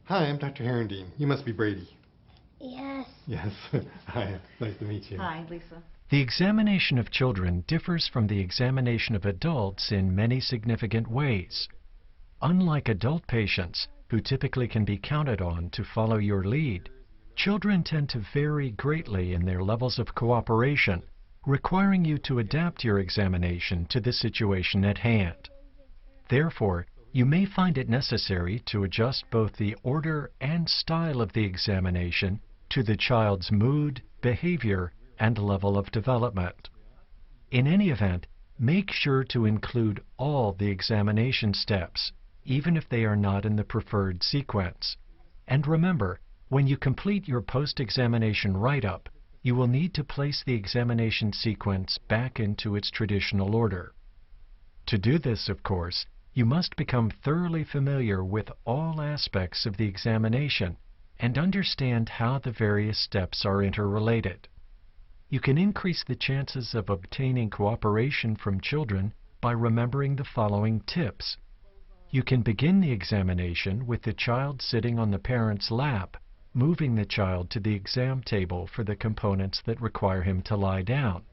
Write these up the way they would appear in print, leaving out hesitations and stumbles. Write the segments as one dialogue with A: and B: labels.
A: Hi, I'm Dr. Herendeen. You must be Brady.
B: Yes.
A: Yes. Hi, nice to meet you.
C: Hi, Lisa.
D: The examination of children differs from the examination of adults in many significant ways. Unlike adult patients, who typically can be counted on to follow your lead, children tend to vary greatly in their levels of cooperation, requiring you to adapt your examination to the situation at hand. Therefore, you may find it necessary to adjust both the order and style of the examination to the child's mood, behavior, and level of development. In any event, make sure to include all the examination steps, even if they are not in the preferred sequence. And remember, when you complete your post-examination write-up, you will need to place the examination sequence back into its traditional order. To do this, of course, you must become thoroughly familiar with all aspects of the examination and understand how the various steps are interrelated. You can increase the chances of obtaining cooperation from children by remembering the following tips. You can begin the examination with the child sitting on the parent's lap, moving the child to the exam table for the components that require him to lie down.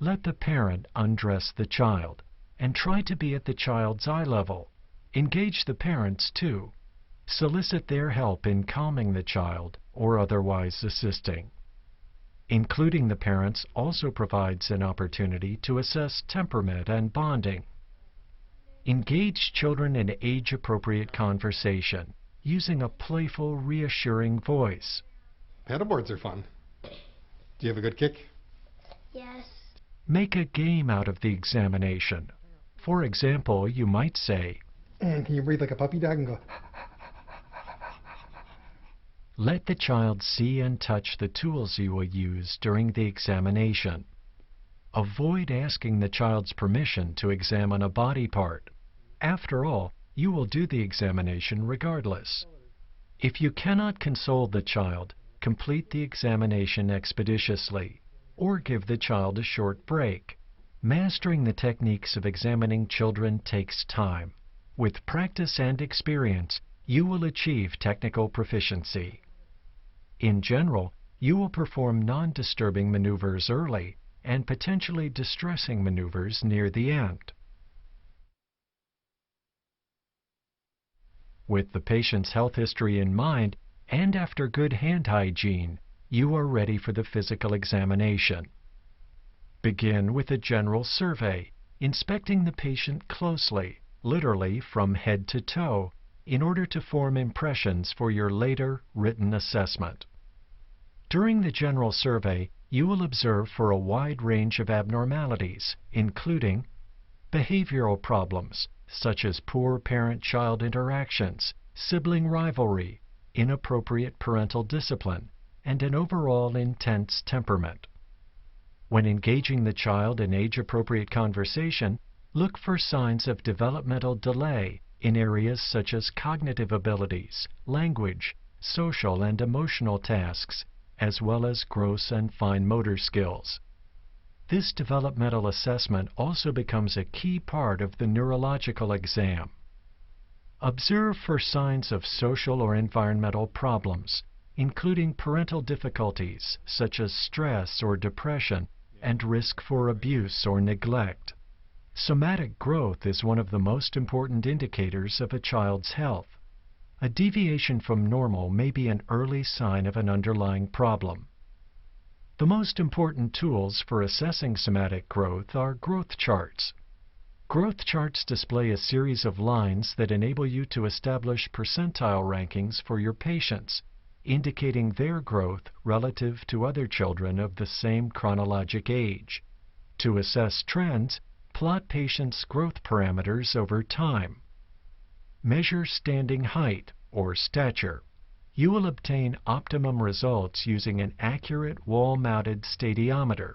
D: Let the parent undress the child, and try to be at the child's eye level. Engage the parents, too. Solicit their help in calming the child or otherwise assisting. Including the parents also provides an opportunity to assess temperament and bonding. Engage children in age-appropriate conversation, using a playful, reassuring voice.
A: Paddleboards are fun. Do you have a good kick?
B: Yes.
D: Make a game out of the examination. For example, you might say,
A: And can you breathe like a puppy dog and go?
D: let the child see and touch the tools you will use during the examination. Avoid asking the child's permission to examine a body part. After all, you will do the examination regardless. If you cannot console the child, complete the examination expeditiously, or give the child a short break. Mastering the techniques of examining children takes time. With practice and experience, you will achieve technical proficiency. In general, you will perform non-disturbing maneuvers early and potentially distressing maneuvers near the end. With the patient's health history in mind, and after good hand hygiene, you are ready for the physical examination. Begin with a general survey, inspecting the patient closely, literally from head to toe, in order to form impressions for your later written assessment. During the general survey, you will observe for a wide range of abnormalities, including behavioral problems, such as poor parent-child interactions, sibling rivalry, inappropriate parental discipline, and an overall intense temperament. When engaging the child in age-appropriate conversation, look for signs of developmental delay in areas such as cognitive abilities, language, social and emotional tasks, as well as gross and fine motor skills. This developmental assessment also becomes a key part of the neurological exam. Observe for signs of social or environmental problems, including parental difficulties such as stress or depression and risk for abuse or neglect. Somatic growth is one of the most important indicators of a child's health. A deviation from normal may be an early sign of an underlying problem. The most important tools for assessing somatic growth are growth charts. Growth charts display a series of lines that enable you to establish percentile rankings for your patients, indicating their growth relative to other children of the same chronologic age. To assess trends, plot patients' growth parameters over time. Measure standing height, or stature. You will obtain optimum results using an accurate wall-mounted stadiometer.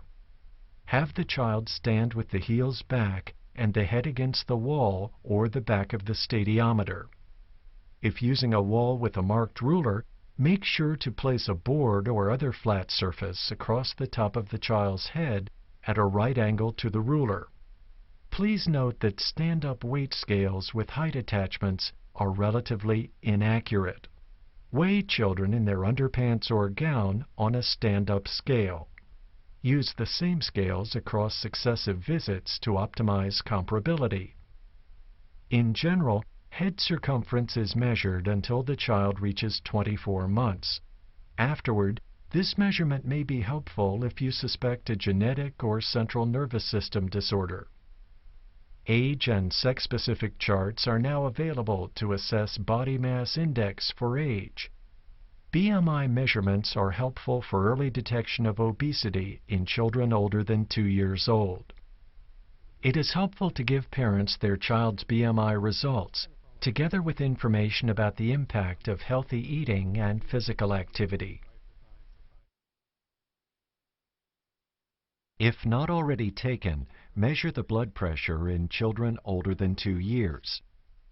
D: Have the child stand with the heels back and the head against the wall or the back of the stadiometer. If using a wall with a marked ruler, make sure to place a board or other flat surface across the top of the child's head at a right angle to the ruler. Please note that stand-up weight scales with height attachments are relatively inaccurate. Weigh children in their underpants or gown on a stand-up scale. Use the same scales across successive visits to optimize comparability. In general, head circumference is measured until the child reaches 24 months. Afterward, this measurement may be helpful if you suspect a genetic or central nervous system disorder. Age and sex-specific charts are now available to assess body mass index for age. BMI measurements are helpful for early detection of obesity in children older than 2 years old. It is helpful to give parents their child's BMI results, together with information about the impact of healthy eating and physical activity. If not already taken, measure the blood pressure in children older than 2 years.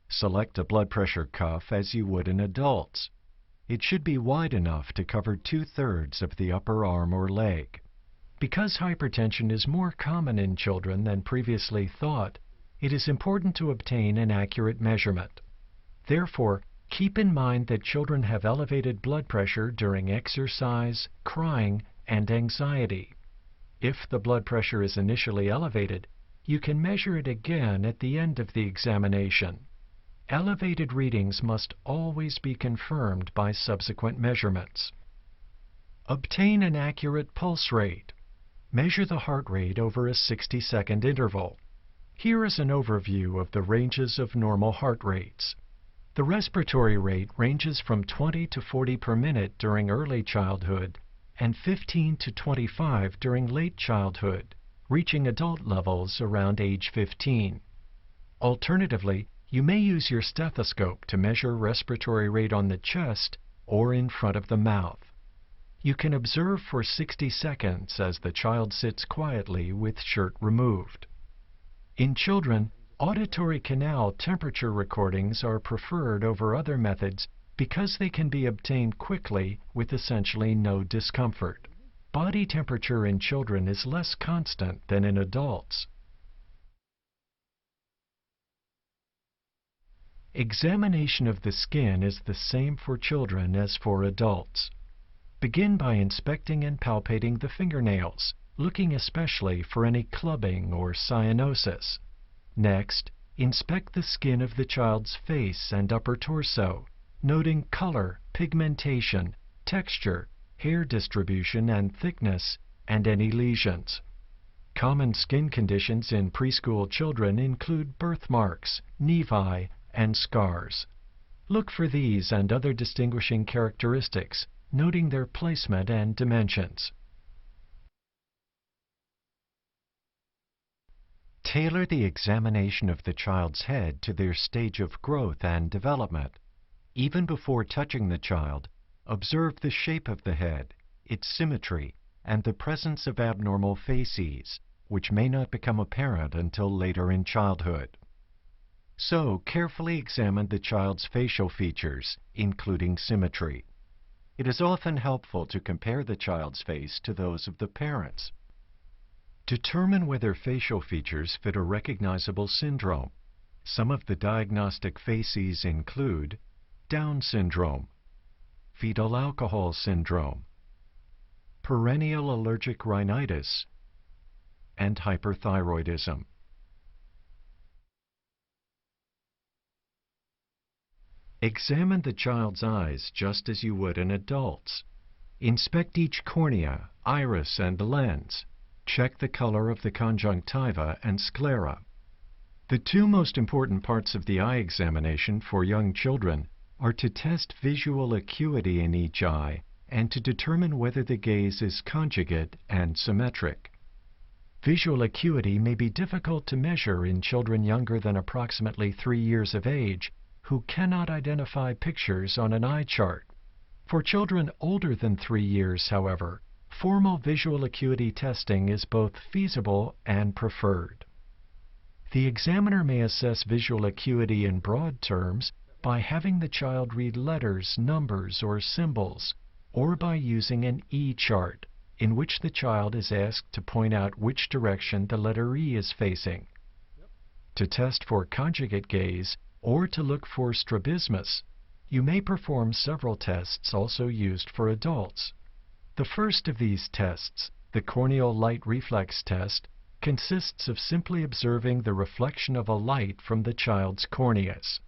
D: Select a blood pressure cuff as you would in adults. It should be wide enough to cover 2/3 of the upper arm or leg. Because hypertension is more common in children than previously thought, it is important to obtain an accurate measurement. Therefore, keep in mind that children have elevated blood pressure during exercise, crying, and anxiety. If the blood pressure is initially elevated, you can measure it again at the end of the examination. Elevated readings must always be confirmed by subsequent measurements. Obtain an accurate pulse rate. Measure the heart rate over a 60-second interval. Here is an overview of the ranges of normal heart rates. The respiratory rate ranges from 20 to 40 per minute during early childhood and 15 to 25 during late childhood, reaching adult levels around age 15. Alternatively, you may use your stethoscope to measure respiratory rate on the chest or in front of the mouth. You can observe for 60 seconds as the child sits quietly with shirt removed. In children, auditory canal temperature recordings are preferred over other methods because they can be obtained quickly with essentially no discomfort. Body temperature in children is less constant than in adults. Examination of the skin is the same for children as for adults. Begin by inspecting and palpating the fingernails, looking especially for any clubbing or cyanosis. Next, inspect the skin of the child's face and upper torso, noting color, pigmentation, texture, hair distribution and thickness, and any lesions. Common skin conditions in preschool children include birthmarks, nevi, and scars. Look for these and other distinguishing characteristics, noting their placement and dimensions. Tailor the examination of the child's head to their stage of growth and development. Even before touching the child, observe the shape of the head, its symmetry, and the presence of abnormal facies, which may not become apparent until later in childhood. So, carefully examine the child's facial features, including symmetry. It is often helpful to compare the child's face to those of the parents. Determine whether facial features fit a recognizable syndrome. Some of the diagnostic facies include Down syndrome, fetal alcohol syndrome, perennial allergic rhinitis, and hyperthyroidism. Examine the child's eyes just as you would in adults. Inspect each cornea, iris, and lens. Check the color of the conjunctiva and sclera. The two most important parts of the eye examination for young children are to test visual acuity in each eye and to determine whether the gaze is conjugate and symmetric. Visual acuity may be difficult to measure in children younger than approximately 3 years of age who cannot identify pictures on an eye chart. For children older than 3 years, however, formal visual acuity testing is both feasible and preferred. The examiner may assess visual acuity in broad terms by having the child read letters, numbers, or symbols, or by using an E chart, in which the child is asked to point out which direction the letter E is facing. To test for conjugate gaze, or to look for strabismus, you may perform several tests also used for adults. The first of these tests, the corneal light reflex test, consists of simply observing the reflection of a light from the child's corneas.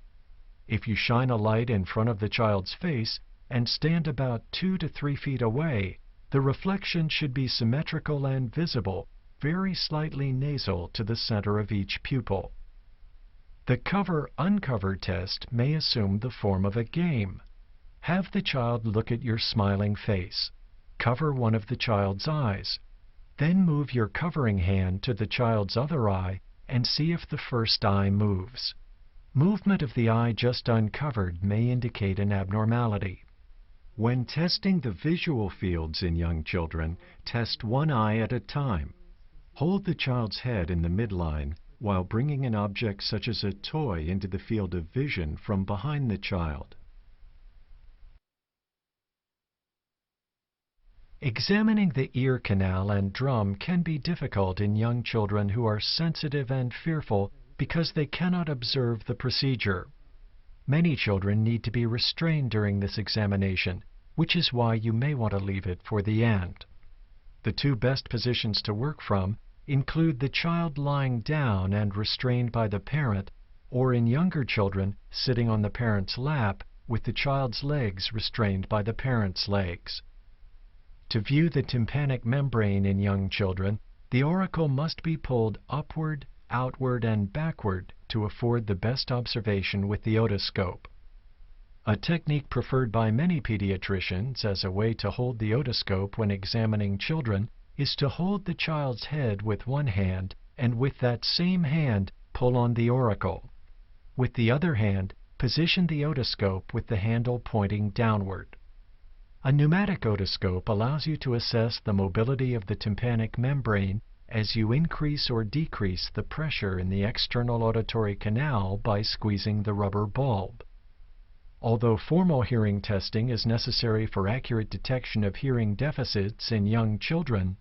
D: If you shine a light in front of the child's face and stand about 2 to 3 feet away, the reflection should be symmetrical and visible, very slightly nasal to the center of each pupil. The cover-uncover test may assume the form of a game. Have the child look at your smiling face. Cover one of the child's eyes. Then move your covering hand to the child's other eye and see if the first eye moves. Movement of the eye just uncovered may indicate an abnormality. When testing the visual fields in young children, test one eye at a time. Hold the child's head in the midline while bringing an object such as a toy into the field of vision from behind the child. Examining the ear canal and drum can be difficult in young children who are sensitive and fearful because they cannot observe the procedure. Many children need to be restrained during this examination, which is why you may want to leave it for the end. The two best positions to work from include the child lying down and restrained by the parent, or in younger children, sitting on the parent's lap with the child's legs restrained by the parent's legs. To view the tympanic membrane in young children, the auricle must be pulled upward, outward, and backward to afford the best observation with the otoscope. A technique preferred by many pediatricians as a way to hold the otoscope when examining children is to hold the child's head with one hand and with that same hand pull on the auricle. With the other hand, position the otoscope with the handle pointing downward. A pneumatic otoscope allows you to assess the mobility of the tympanic membrane as you increase or decrease the pressure in the external auditory canal by squeezing the rubber bulb. Although formal hearing testing is necessary for accurate detection of hearing deficits in young children,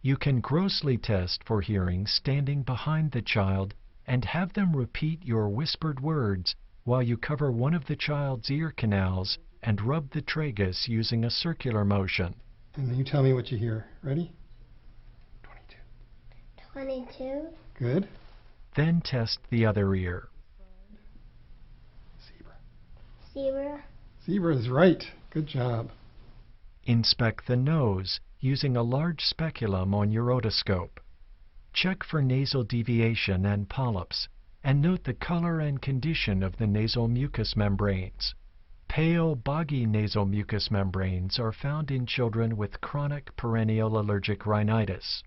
D: you can grossly test for hearing standing behind the child and have them repeat your whispered words while you cover one of the child's ear canals and rub the tragus using a circular motion.
A: And then you tell me what you hear. Ready?
B: 22.
A: Good.
D: Then test the other ear.
B: Zebra.
A: Zebra is right. Good job.
D: Inspect the nose using a large speculum on your otoscope. Check for nasal deviation and polyps, and note the color and condition of the nasal mucous membranes. Pale, boggy nasal mucous membranes are found in children with chronic perennial allergic rhinitis.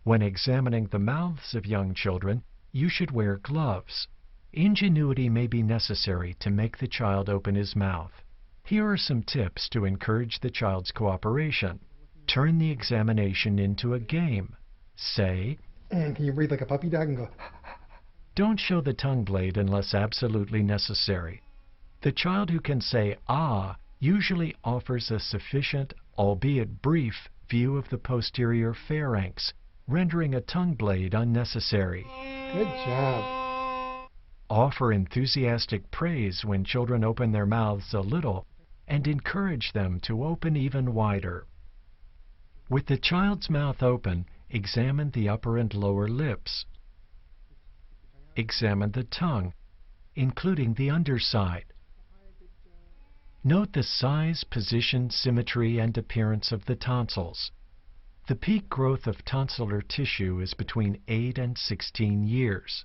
D: When examining the mouths of young children, you should wear gloves. Ingenuity may be necessary to make the child open his mouth. Here are some tips to encourage the child's cooperation. Turn the examination into a game. Say,
A: And can you breathe like a puppy dog and go,
D: don't show the tongue blade unless absolutely necessary. The child who can say ah usually offers a sufficient, albeit brief, view of the posterior pharynx, rendering a tongue blade unnecessary.
A: good job.
D: Offer enthusiastic praise when children open their mouths a little and encourage them to open even wider. With the child's mouth open, examine the upper and lower lips. Examine the tongue, including the underside. Note the size, position, symmetry, and appearance of the tonsils. The peak growth of tonsillar tissue is between 8 and 16 years.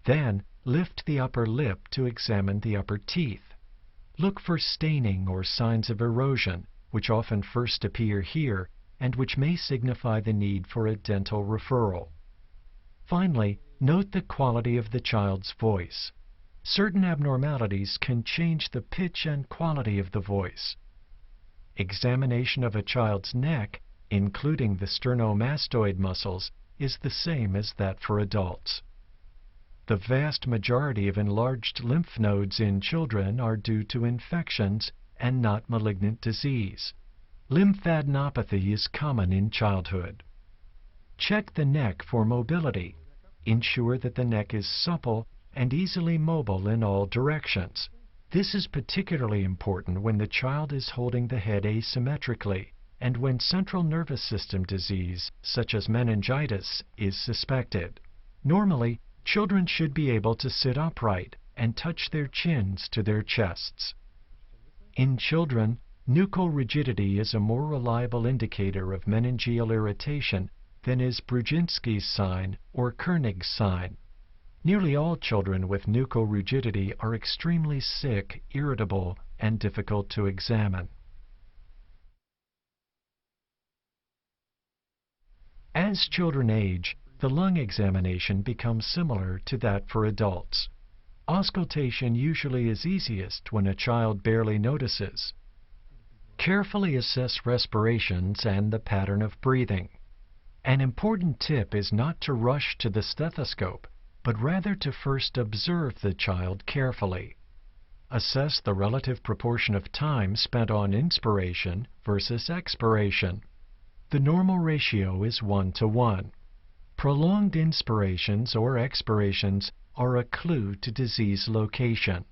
D: Then, lift the upper lip to examine the upper teeth. Look for staining or signs of erosion, which often first appear here and which may signify the need for a dental referral. Finally, note the quality of the child's voice. Certain abnormalities can change the pitch and quality of the voice. Examination of a child's neck, including the sternomastoid muscles, is the same as that for adults. The vast majority of enlarged lymph nodes in children are due to infections and not malignant disease. Lymphadenopathy is common in childhood. Check the neck for mobility. Ensure that the neck is supple and easily mobile in all directions. This is particularly important when the child is holding the head asymmetrically and when central nervous system disease, such as meningitis, is suspected. Normally, children should be able to sit upright and touch their chins to their chests. In children, nuchal rigidity is a more reliable indicator of meningeal irritation than is Brudzinski's sign or Koenig's sign. Nearly all children with nuchal rigidity are extremely sick, irritable, and difficult to examine. As children age, the lung examination becomes similar to that for adults. Auscultation usually is easiest when a child barely notices. Carefully assess respirations and the pattern of breathing. An important tip is not to rush to the stethoscope, but rather to first observe the child carefully. Assess the relative proportion of time spent on inspiration versus expiration. The normal ratio is 1:1. Prolonged inspirations or expirations are a clue to disease location.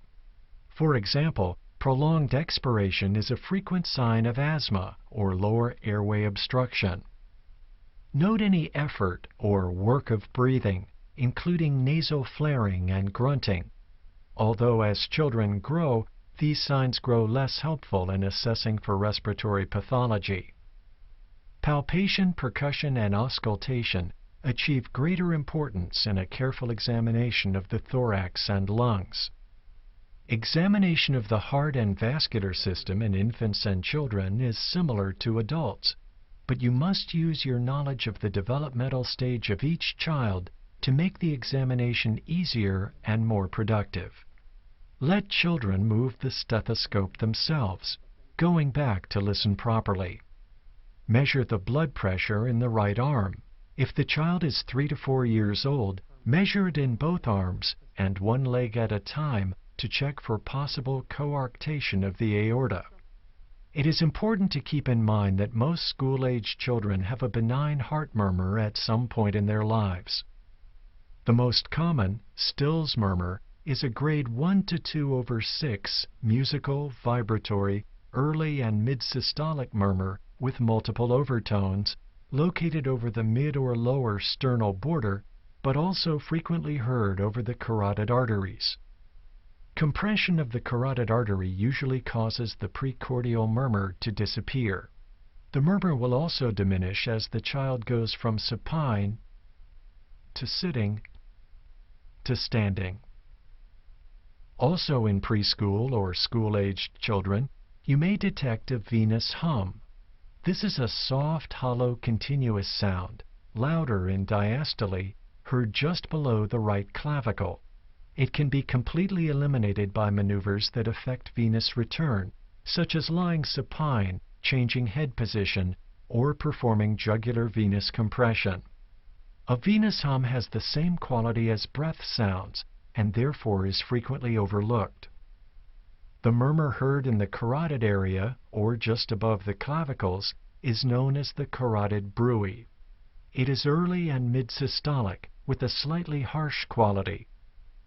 D: For example, prolonged expiration is a frequent sign of asthma or lower airway obstruction. Note any effort or work of breathing, including nasal flaring and grunting. Although as children grow, these signs grow less helpful in assessing for respiratory pathology. Palpation, percussion, and auscultation achieve greater importance in a careful examination of the thorax and lungs. Examination of the heart and vascular system in infants and children is similar to adults, but you must use your knowledge of the developmental stage of each child to make the examination easier and more productive. Let children move the stethoscope themselves, going back to listen properly. Measure the blood pressure in the right arm. If the child is 3 to 4 years old, measure it in both arms and one leg at a time to check for possible coarctation of the aorta. It is important to keep in mind that most school-age children have a benign heart murmur at some point in their lives. The most common, Still's murmur, is a grade 1 to 2/6 musical, vibratory, early and mid-systolic murmur with multiple overtones, located over the mid or lower sternal border, but also frequently heard over the carotid arteries. Compression of the carotid artery usually causes the precordial murmur to disappear. The murmur will also diminish as the child goes from supine to sitting to standing. Also in preschool or school-aged children, you may detect a venous hum. This is a soft, hollow, continuous sound, louder in diastole, heard just below the right clavicle. It can be completely eliminated by maneuvers that affect venous return, such as lying supine, changing head position, or performing jugular venous compression. A venous hum has the same quality as breath sounds, and therefore is frequently overlooked. The murmur heard in the carotid area, or just above the clavicles, is known as the carotid bruit. It is early and mid-systolic, with a slightly harsh quality.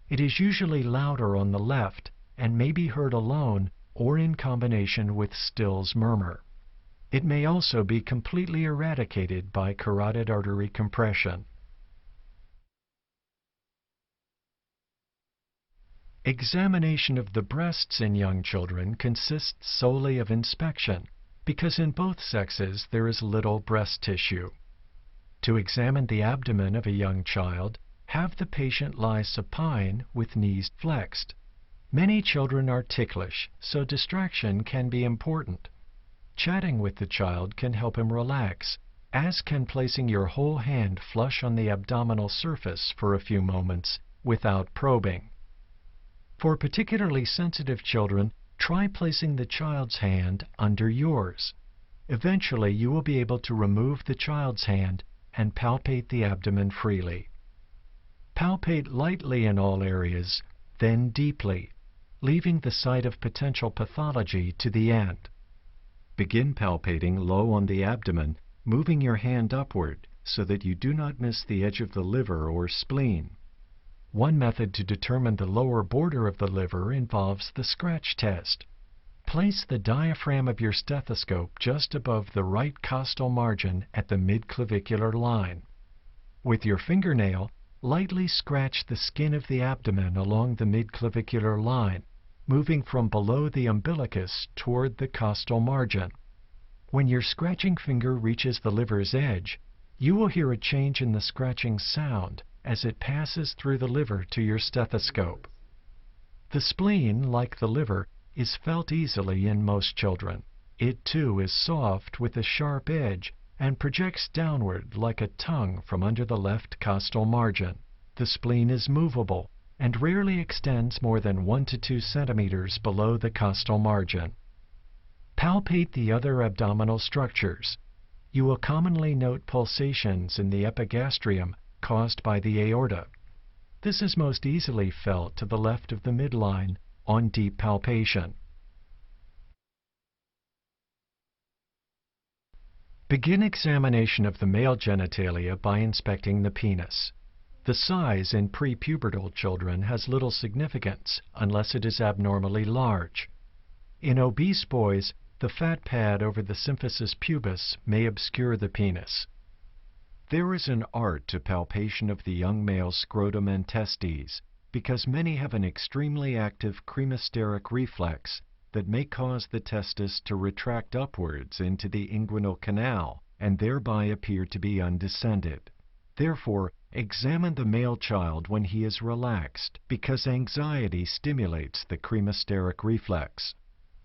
D: It is usually louder on the left, and may be heard alone or in combination with Still's murmur. It may also be completely eradicated by carotid artery compression. Examination of the breasts in young children consists solely of inspection, because in both sexes there is little breast tissue. To examine the abdomen of a young child, have the patient lie supine with knees flexed. Many children are ticklish, so distraction can be important. Chatting with the child can help him relax, as can placing your whole hand flush on the abdominal surface for a few moments without probing. For particularly sensitive children, try placing the child's hand under yours. Eventually, you will be able to remove the child's hand and palpate the abdomen freely. Palpate lightly in all areas, then deeply, leaving the site of potential pathology to the end. Begin palpating low on the abdomen, moving your hand upward, so that you do not miss the edge of the liver or spleen. One method to determine the lower border of the liver involves the scratch test. Place the diaphragm of your stethoscope just above the right costal margin at the midclavicular line. With your fingernail, lightly scratch the skin of the abdomen along the midclavicular line, moving from below the umbilicus toward the costal margin. When your scratching finger reaches the liver's edge, you will hear a change in the scratching sound as it passes through the liver to your stethoscope. The spleen, like the liver, is felt easily in most children. It too is soft with a sharp edge and projects downward like a tongue from under the left costal margin. The spleen is movable and rarely extends more than 1 to 2 centimeters below the costal margin. Palpate the other abdominal structures. You will commonly note pulsations in the epigastrium caused by the aorta. This is most easily felt to the left of the midline on deep palpation. Begin examination of the male genitalia by inspecting the penis. The size in prepubertal children has little significance unless it is abnormally large. In obese boys, the fat pad over the symphysis pubis may obscure the penis. There is an art to palpation of the young male scrotum and testes, because many have an extremely active cremasteric reflex that may cause the testis to retract upwards into the inguinal canal and thereby appear to be undescended. Therefore, examine the male child when he is relaxed, because anxiety stimulates the cremasteric reflex.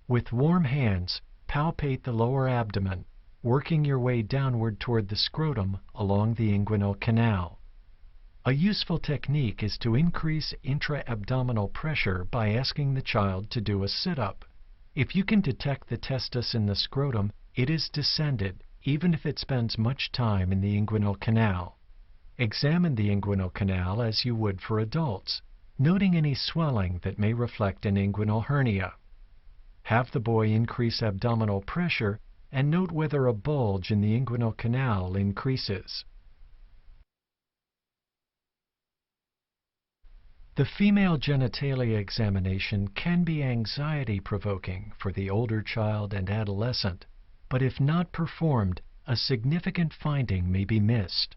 D: With warm hands, palpate the lower abdomen, working your way downward toward the scrotum along the inguinal canal. A useful technique is to increase intra-abdominal pressure by asking the child to do a sit-up. If you can detect the testis in the scrotum, it is descended, even if it spends much time in the inguinal canal. Examine the inguinal canal as you would for adults, noting any swelling that may reflect an inguinal hernia. Have the boy increase abdominal pressure and note whether a bulge in the inguinal canal increases. The female genitalia examination can be anxiety-provoking for the older child and adolescent, but if not performed, a significant finding may be missed.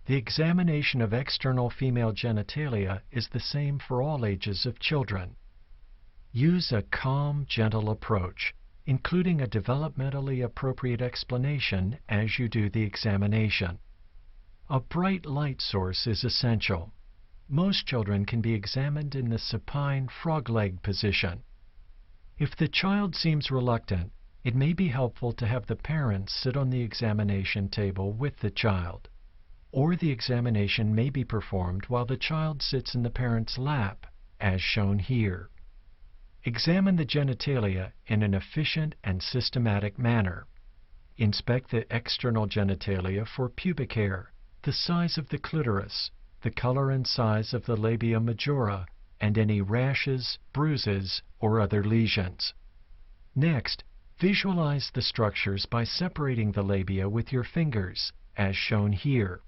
D: The examination of external female genitalia is the same for all ages of children. Use a calm, gentle approach, including a developmentally appropriate explanation as you do the examination. A bright light source is essential. Most children can be examined in the supine frog leg position. If the child seems reluctant, it may be helpful to have the parents sit on the examination table with the child. Or the examination may be performed while the child sits in the parent's lap, as shown here. Examine the genitalia in an efficient and systematic manner. Inspect the external genitalia for pubic hair, the size of the clitoris, the color and size of the labia majora, and any rashes, bruises, or other lesions. Next, visualize the structures by separating the labia with your fingers, as shown here.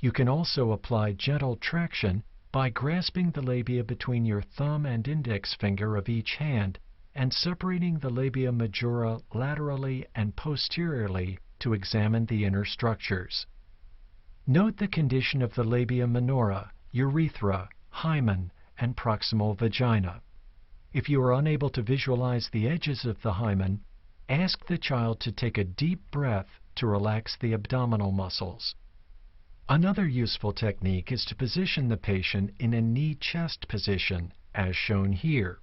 D: You can also apply gentle traction by grasping the labia between your thumb and index finger of each hand and separating the labia majora laterally and posteriorly to examine the inner structures. Note the condition of the labia minora, urethra, hymen, and proximal vagina. If you are unable to visualize the edges of the hymen, ask the child to take a deep breath to relax the abdominal muscles. Another useful technique is to position the patient in a knee-chest position, as shown here.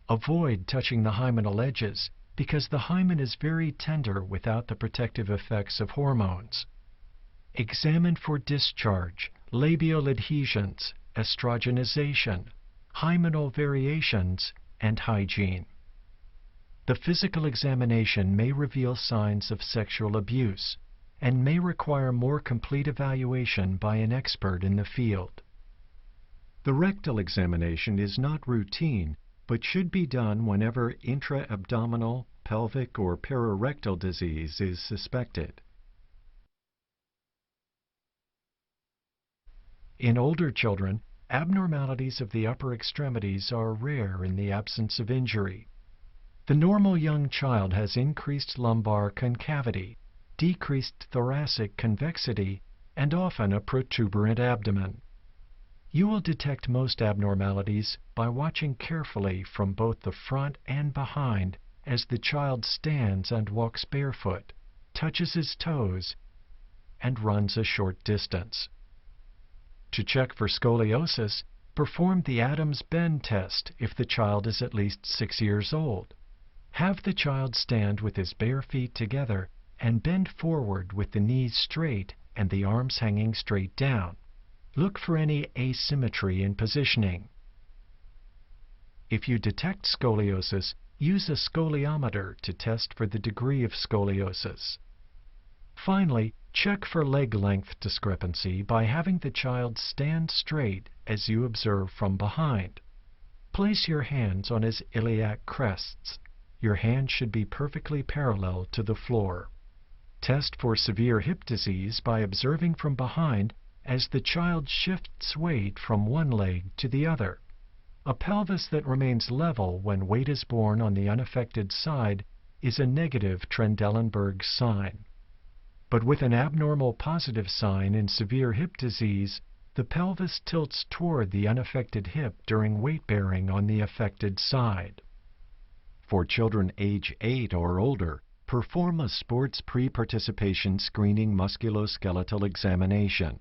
D: Avoid touching the hymenal edges because the hymen is very tender without the protective effects of hormones. Examine for discharge, labial adhesions, estrogenization, hymenal variations, and hygiene. The physical examination may reveal signs of sexual abuse and may require more complete evaluation by an expert in the field. The rectal examination is not routine, but should be done whenever intra-abdominal, pelvic, or pararectal disease is suspected. In older children, abnormalities of the upper extremities are rare in the absence of injury. The normal young child has increased lumbar concavity, decreased thoracic convexity, and often a protuberant abdomen. You will detect most abnormalities by watching carefully from both the front and behind as the child stands and walks barefoot, touches his toes, and runs a short distance. To check for scoliosis, perform the Adams bend test if the child is at least 6 years old. Have the child stand with his bare feet together and bend forward with the knees straight and the arms hanging straight down. Look for any asymmetry in positioning. If you detect scoliosis, use a scoliometer to test for the degree of scoliosis. Finally, check for leg length discrepancy by having the child stand straight as you observe from behind. Place your hands on his iliac crests. Your hand should be perfectly parallel to the floor. Test for severe hip disease by observing from behind as the child shifts weight from one leg to the other. A pelvis that remains level when weight is borne on the unaffected side is a negative Trendelenburg sign. But with an abnormal positive sign in severe hip disease, the pelvis tilts toward the unaffected hip during weight bearing on the affected side. For children age 8 or older, perform a sports pre-participation screening musculoskeletal examination.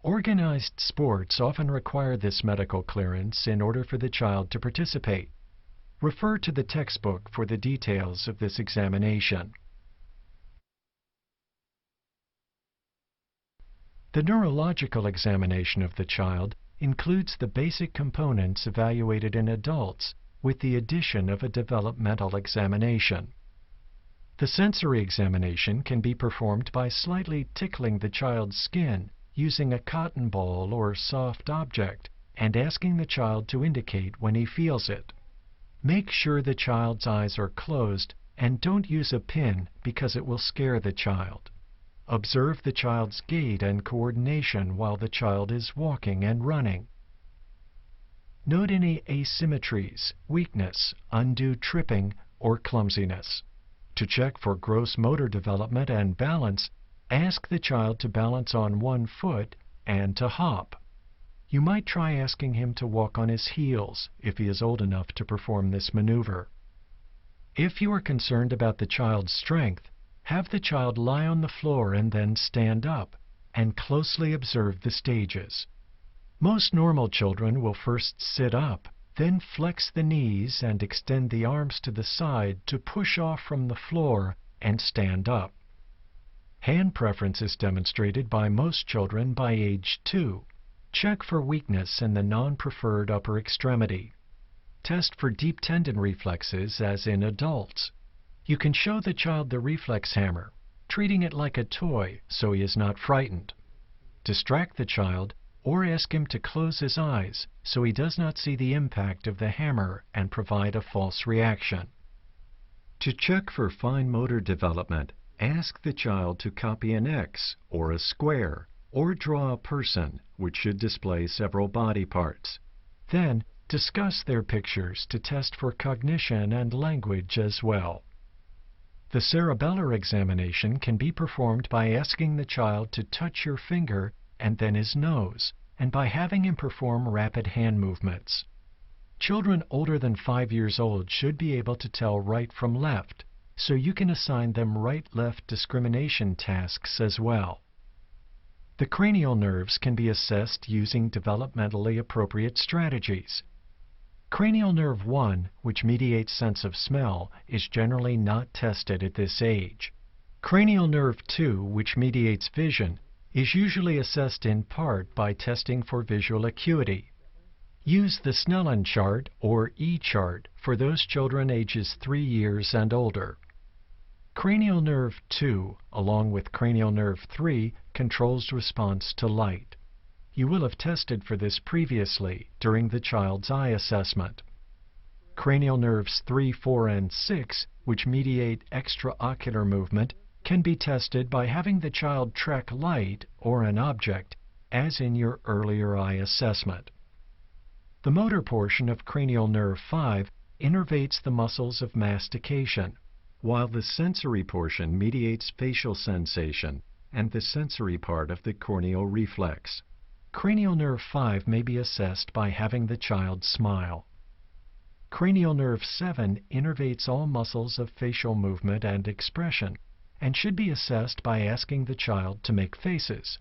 D: Organized sports often require this medical clearance in order for the child to participate. Refer to the textbook for the details of this examination. The neurological examination of the child includes the basic components evaluated in adults with the addition of a developmental examination. The sensory examination can be performed by slightly tickling the child's skin using a cotton ball or soft object and asking the child to indicate when he feels it. Make sure the child's eyes are closed and don't use a pin because it will scare the child. Observe the child's gait and coordination while the child is walking and running. Note any asymmetries, weakness, undue tripping, or clumsiness. To check for gross motor development and balance, ask the child to balance on one foot and to hop. You might try asking him to walk on his heels if he is old enough to perform this maneuver. If you are concerned about the child's strength, have the child lie on the floor and then stand up, and closely observe the stages. Most normal children will first sit up, then flex the knees and extend the arms to the side to push off from the floor and stand up. Hand preference is demonstrated by most children by age 2. Check for weakness in the non-preferred upper extremity. Test for deep tendon reflexes as in adults. You can show the child the reflex hammer, treating it like a toy so he is not frightened. Distract the child or ask him to close his eyes so he does not see the impact of the hammer and provide a false reaction. To check for fine motor development, ask the child to copy an X or a square or draw a person, which should display several body parts. Then, discuss their pictures to test for cognition and language as well. The cerebellar examination can be performed by asking the child to touch your finger and then his nose, and by having him perform rapid hand movements. Children older than 5 years old should be able to tell right from left, so you can assign them right-left discrimination tasks as well. The cranial nerves can be assessed using developmentally appropriate strategies. Cranial nerve 1, which mediates sense of smell, is generally not tested at this age. Cranial nerve 2, which mediates vision, is usually assessed in part by testing for visual acuity. Use the Snellen chart or E-chart for those children ages 3 years and older. Cranial nerve 2, along with cranial nerve 3, controls response to light. You will have tested for this previously during the child's eye assessment. Cranial nerves 3, 4, and 6, which mediate extraocular movement, can be tested by having the child track light or an object as in your earlier eye assessment. The motor portion of cranial nerve 5 innervates the muscles of mastication, while the sensory portion mediates facial sensation and the sensory part of the corneal reflex. Cranial nerve 5 may be assessed by having the child smile. Cranial nerve 7 innervates all muscles of facial movement and expression and should be assessed by asking the child to make faces.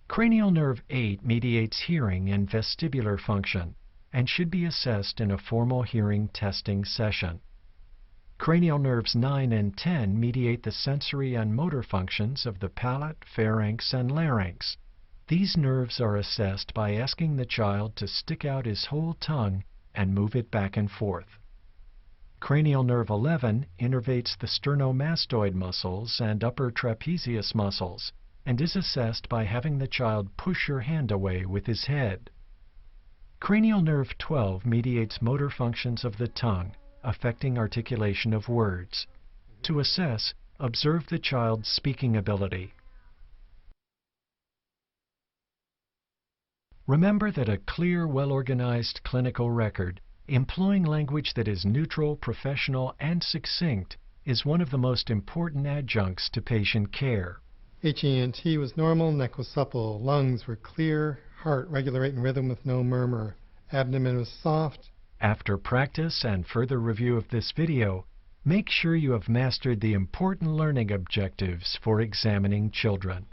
D: Cranial nerve 8 mediates hearing and vestibular function and should be assessed in a formal hearing testing session. Cranial nerves 9 and 10 mediate the sensory and motor functions of the palate, pharynx, and larynx. These nerves are assessed by asking the child to stick out his whole tongue and move it back and forth. Cranial nerve 11 innervates the sternomastoid muscles and upper trapezius muscles and is assessed by having the child push your hand away with his head. Cranial nerve 12 mediates motor functions of the tongue, affecting articulation of words. To assess, observe the child's speaking ability. Remember that a clear, well-organized clinical record, employing language that is neutral, professional, and succinct, is one of the most important adjuncts to patient care.
A: HENT was normal, neck was supple, lungs were clear, heart regulating rhythm with no murmur, abdomen was soft.
D: After practice and further review of this video, make sure you have mastered the important learning objectives for examining children.